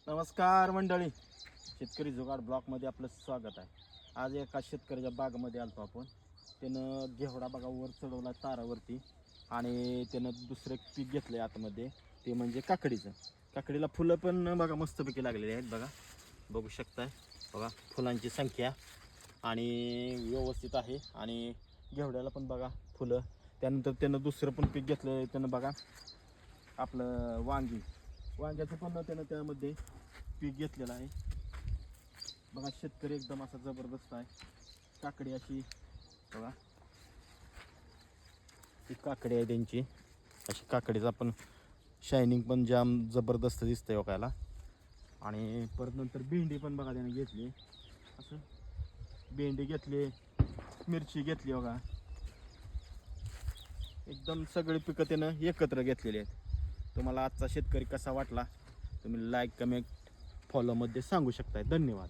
नमस्कार मंडळी, शेतकरी जुगाड ब्लॉकमध्ये आपलं स्वागत आहे. आज एका शेतकऱ्याच्या बागेमध्ये आलतो आपण. त्यानं घेवडा बघा वर चढवला तारावरती आणि त्यानं दुसरं पीक घेतलं आहे आतमध्ये, ते म्हणजे काकडीचं. काकडीला फुलं पण बघा मस्तपैकी लागलेली आहेत. बघू शकताय, बघा फुलांची संख्या आणि व्यवस्थित आहे. आणि घेवड्याला पण बघा फुलं. त्यानंतर त्यानं दुसरं पण पीक घेतलं आहे. त्यानं बघा आपलं वांग्याचं पण त्यानं त्यामध्ये पीक घेतलेलं आहे. बघा शेतकरी एकदम असा जबरदस्त आहे. काकडी अशी बघा, ही काकडी आहे त्यांची. अशी काकडीचा पण शायनिंग पण जाम जबरदस्त दिसतंय बघायला. आणि परत नंतर भेंडी पण बघा त्याने घेतली. असं भेंडी घेतली, मिरची घेतली बघा. एकदम सगळी पिकं त्यानं एकत्र घेतलेली आहेत. तुम्हाला आजचा शेतकरी कसा वाटला तुम्ही लाईक, कमेंट, फॉलोमध्ये सांगू शकताय. धन्यवाद.